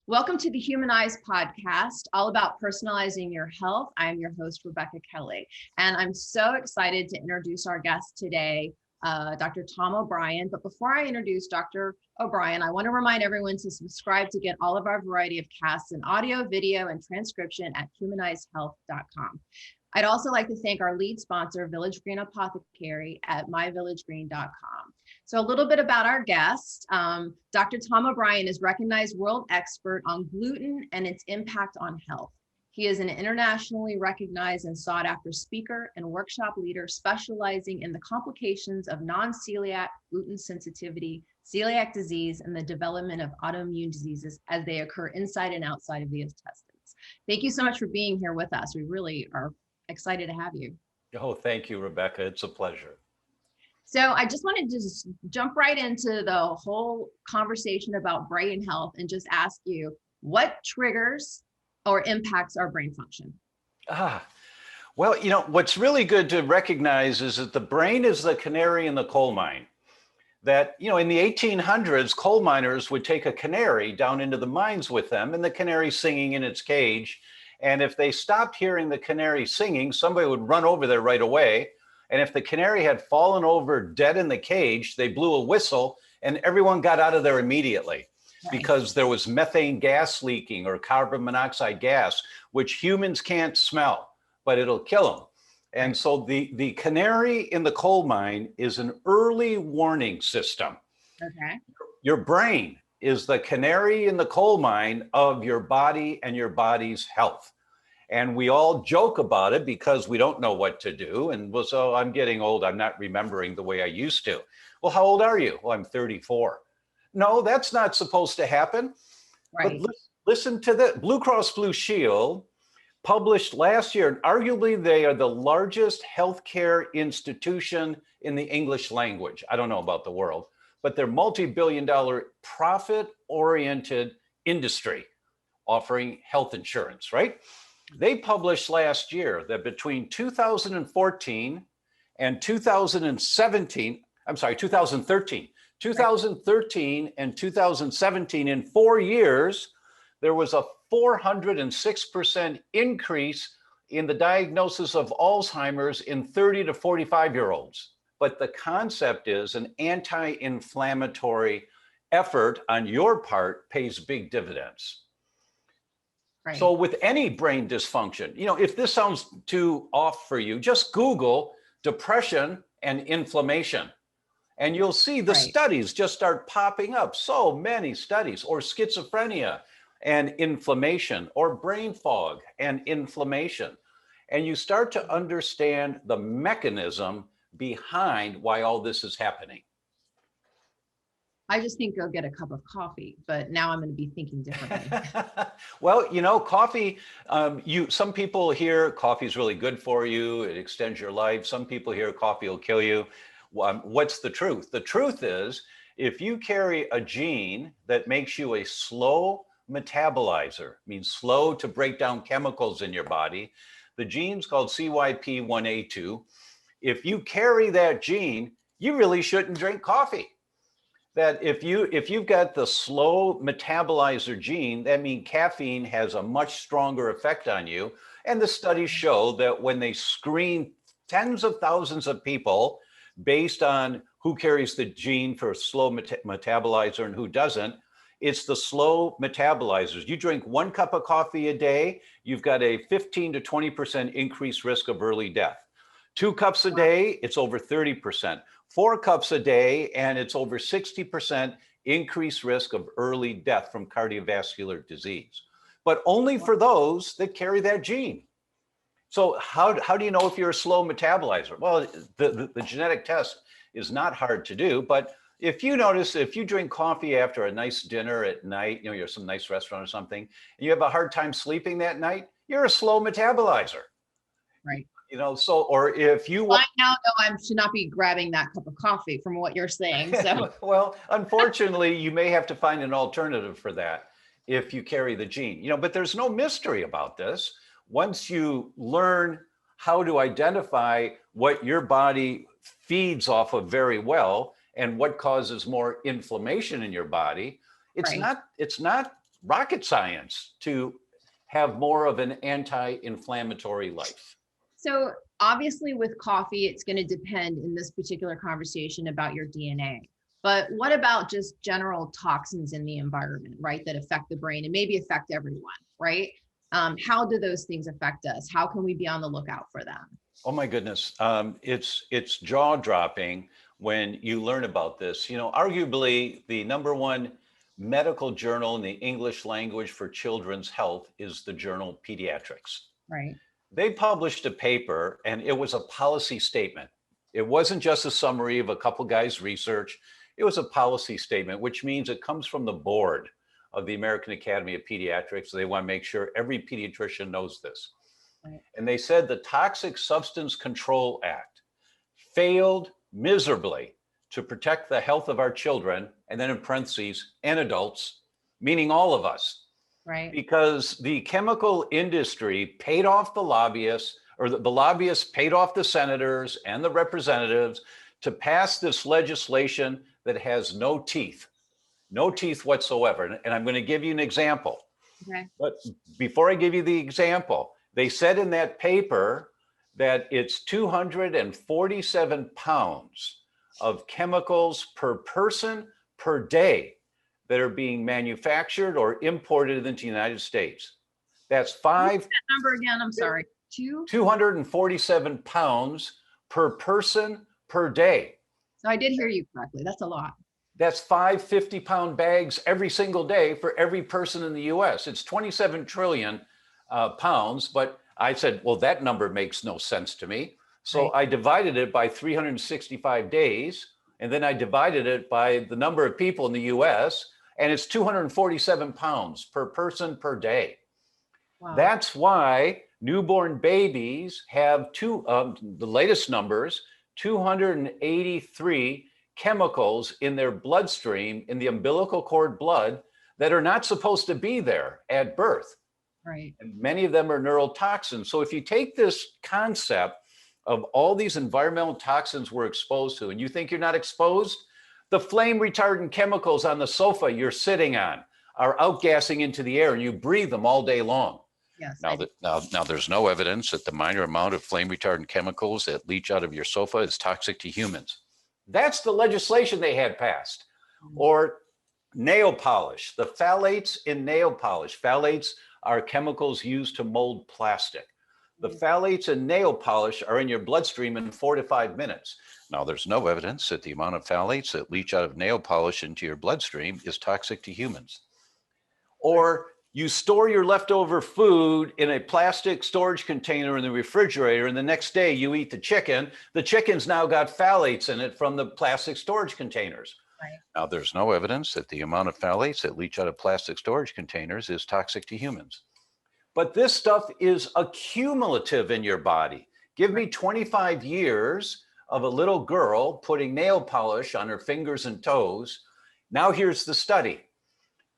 Welcome to the Humanized podcast, all about personalizing your health. I'm your host, Rebecca Kelly, and I'm so excited to introduce our guest today, Dr. Tom O'Brien. But before I introduce Dr. O'Brien, I want to remind everyone to subscribe to get all of our variety of casts in audio, video, and transcription at humanizedhealth.com. I'd also like to thank our lead sponsor, Village Green Apothecary at myvillagegreen.com. So a little bit about our guest. Dr. Tom O'Brien is recognized world expert on gluten and its impact on health. He is an internationally recognized and sought after speaker and workshop leader specializing in the complications of non-celiac gluten sensitivity, celiac disease, and the development of autoimmune diseases as they occur inside and outside of the intestines. Thank you so much for being here with us. We really are excited to have you. Oh, thank you, Rebecca. It's a pleasure. So I just wanted to just jump right into the whole conversation about brain health and just ask you, what triggers or impacts our brain function? Well, what's really good to recognize is that the brain is the canary in the coal mine. That, in the 1800s, coal miners would take a canary down into the mines with them, and the canary singing in its cage. And if they stopped hearing the canary singing, somebody would run over there right away. And if the canary had fallen over dead in the cage, they blew a whistle and everyone got out of there immediately. Right. Because there was methane gas leaking or carbon monoxide gas, which humans can't smell, but it'll kill them. And right. So the canary in the coal mine is an early warning system. Okay. Your brain is the canary in the coal mine of your body and your body's health. And we all joke about it because we don't know what to do. And well, so I'm getting old. I'm not remembering the way I used to. Well, how old are you? Well, I'm 34. No, that's not supposed to happen. Right. But listen to the Blue Cross Blue Shield published last year, and arguably they are the largest healthcare institution in the English language. I don't know about the world, but they're multi-billion-dollar profit-oriented industry offering health insurance, right? They published last year that between 2014 and 2013 and 2017, in 4 years, there was a 406% increase in the diagnosis of Alzheimer's in 30 to 45-year-olds. But the concept is an anti-inflammatory effort on your part pays big dividends. Right. So with any brain dysfunction, if this sounds too off for you, just Google depression and inflammation. And you'll see the studies just start popping up. So many studies, or schizophrenia and inflammation, or brain fog and inflammation. And you start to understand the mechanism behind why all this is happening. I just think go get a cup of coffee, but now I'm going to be thinking differently. Well, coffee, some people hear coffee is really good for you. It extends your life. Some people hear coffee will kill you. What's the truth? The truth is, if you carry a gene that makes you a slow metabolizer, means slow to break down chemicals in your body, the gene's called CYP1A2. If you carry that gene, you really shouldn't drink coffee. That if you've got the slow metabolizer gene, that means caffeine has a much stronger effect on you. And the studies show that when they screen tens of thousands of people based on who carries the gene for slow metabolizer and who doesn't, it's the slow metabolizers. You drink 1 cup of coffee a day, you've got a 15 to 20% increased risk of early death. 2 cups a day, it's over 30%. 4 cups a day, and it's over 60% increased risk of early death from cardiovascular disease. But only for those that carry that gene. So how do you know if you're a slow metabolizer? Well, the genetic test is not hard to do, but if you notice, if you drink coffee after a nice dinner at night, you're at some nice restaurant or something, and you have a hard time sleeping that night, you're a slow metabolizer. Right. Or if you I now know I should not be grabbing that cup of coffee from what you're saying. So well, unfortunately, you may have to find an alternative for that if you carry the gene. But there's no mystery about this. Once you learn how to identify what your body feeds off of very well and what causes more inflammation in your body, it's not rocket science to have more of an anti-inflammatory life. So obviously with coffee, it's going to depend in this particular conversation about your DNA. But what about just general toxins in the environment, right, that affect the brain and maybe affect everyone, right? How do those things affect us? How can we be on the lookout for them? Oh my goodness, it's jaw-dropping when you learn about this. You know, arguably the number one medical journal in the English language for children's health is the journal Pediatrics. Right. They published a paper and it was a policy statement. It wasn't just a summary of a couple guys' research. It was a policy statement, which means it comes from the board of the American Academy of Pediatrics. They want to make sure every pediatrician knows this. Right. And they said the Toxic Substance Control Act failed miserably to protect the health of our children, and then in parentheses, and adults, meaning all of us. Right. Because the chemical industry paid off the lobbyists, or the lobbyists paid off the senators and the representatives to pass this legislation that has no teeth whatsoever. And I'm going to give you an example. Okay. But before I give you the example, they said in that paper that it's 247 pounds of chemicals per person per day that are being manufactured or imported into the United States. That's What's that number again? I'm sorry. 247 pounds per person per day. So I did hear you correctly. That's a lot. That's 5 50-pound bags every single day for every person in the US. It's 27 trillion pounds, but I said, well, that number makes no sense to me. So Right. I divided it by 365 days, and then I divided it by the number of people in the US, and it's 247 pounds per person per day. Wow. That's why newborn babies have the latest numbers, 283 chemicals in their bloodstream, in the umbilical cord blood, that are not supposed to be there at birth. Right. And many of them are neurotoxins. So if you take this concept of all these environmental toxins we're exposed to, and you think you're not exposed, the flame retardant chemicals on the sofa you're sitting on are outgassing into the air, and you breathe them all day long. Yes. Now, there's no evidence that the minor amount of flame retardant chemicals that leach out of your sofa is toxic to humans. That's the legislation they had passed. Or nail polish, the phthalates in nail polish. Phthalates are chemicals used to mold plastic. The phthalates in nail polish are in your bloodstream in 4 to 5 minutes. Now, there's no evidence that the amount of phthalates that leach out of nail polish into your bloodstream is toxic to humans. Or you store your leftover food in a plastic storage container in the refrigerator, and the next day you eat the chicken. The chicken's now got phthalates in it from the plastic storage containers. Right. Now, there's no evidence that the amount of phthalates that leach out of plastic storage containers is toxic to humans. But this stuff is accumulative in your body. Give me 25 years of a little girl putting nail polish on her fingers and toes. Now here's the study.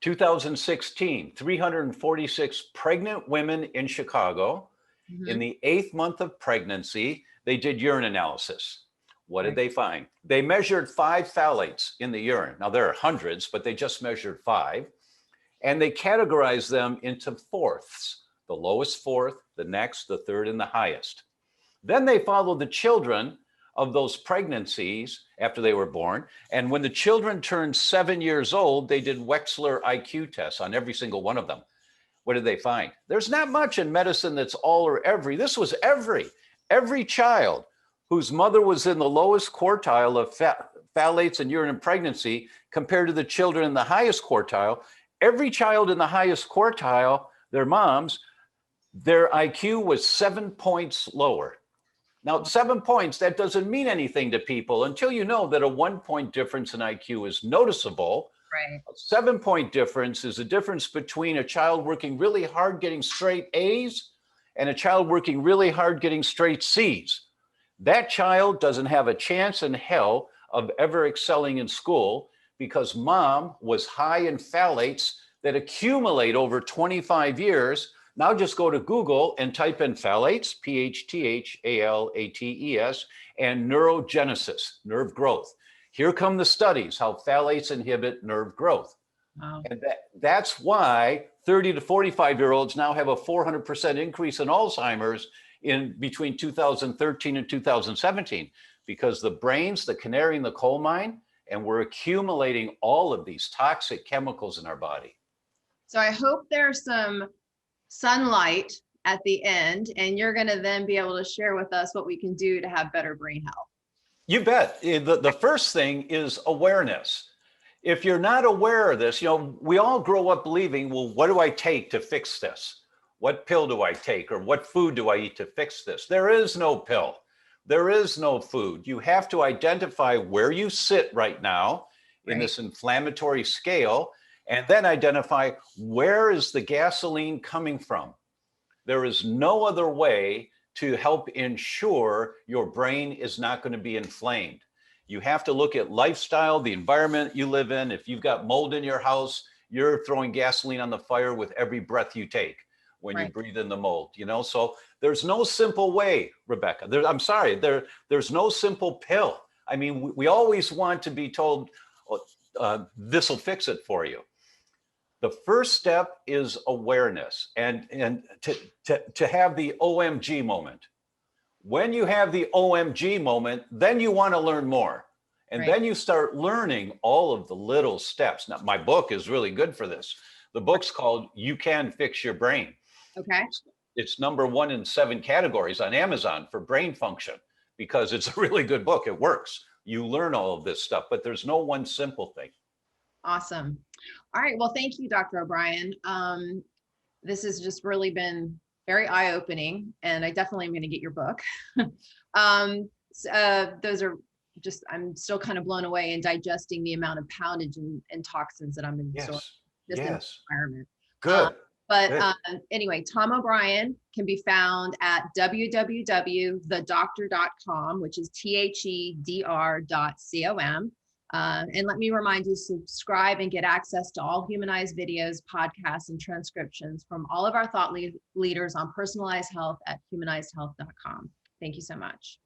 2016, 346 pregnant women in Chicago. Mhm. In the 8th month of pregnancy, they did urine analysis. What did they find? They measured 5 phthalates in the urine. Now there are hundreds, but they just measured 5. And they categorized them into fourths, the lowest fourth, the next, the third, and the highest. Then they followed the children of those pregnancies after they were born. And when the children turned 7 years old, they did Wechsler IQ tests on every single one of them. What did they find? There's not much in medicine that's all or every. This was every child whose mother was in the lowest quartile of phthalates in urine in pregnancy compared to the children in the highest quartile. Every child in the highest quartile, their moms, their IQ was 7 points lower. Now, 7 points, that doesn't mean anything to people until you know that a 1-point difference in IQ is noticeable. Right. A 7-point difference is the difference between a child working really hard getting straight A's and a child working really hard getting straight C's. That child doesn't have a chance in hell of ever excelling in school because mom was high in phthalates that accumulate over 25 years. Now just go to Google and type in phthalates, PHTHALATES, and neurogenesis, nerve growth. Here come the studies, how phthalates inhibit nerve growth. Wow. And that's why 30 to 45-year-olds now have a 400% increase in Alzheimer's in between 2013 and 2017, because the brain's the canary in the coal mine, and we're accumulating all of these toxic chemicals in our body. So I hope there's some sunlight at the end, and you're going to then be able to share with us what we can do to have better brain health. You bet. The first thing is awareness. If you're not aware of this, we all grow up believing, well, what do I take to fix this? What pill do I take, or what food do I eat to fix this? There is no pill. There is no food. You have to identify where you sit right now in this inflammatory scale, and then identify where is the gasoline coming from. There is no other way to help ensure your brain is not going to be inflamed. You have to look at lifestyle, the environment you live in. If you've got mold in your house, you're throwing gasoline on the fire with every breath you take when you breathe in the mold, So there's no simple way, Rebecca. There's no simple pill. I mean, we always want to be told, this will fix it for you. The first step is awareness, and to have the OMG moment. When you have the OMG moment, then you want to learn more. And then you start learning all of the little steps. Now, my book is really good for this. The book's called You Can Fix Your Brain. Okay. It's #1 in 7 categories on Amazon for brain function, because it's a really good book. It works. You learn all of this stuff, but there's no one simple thing. Awesome. All right. Well, thank you, Dr. O'Brien. This has just really been very eye-opening, and I definitely am going to get your book. Those are just, I'm still kind of blown away in digesting the amount of poundage and toxins that I'm in this environment. Good. Anyway, Tom O'Brien can be found at www.thedoctor.com, which is THEDR.com. And let me remind you, subscribe and get access to all Humanized videos, podcasts, and transcriptions from all of our thought leaders on personalized health at humanizedhealth.com. Thank you so much.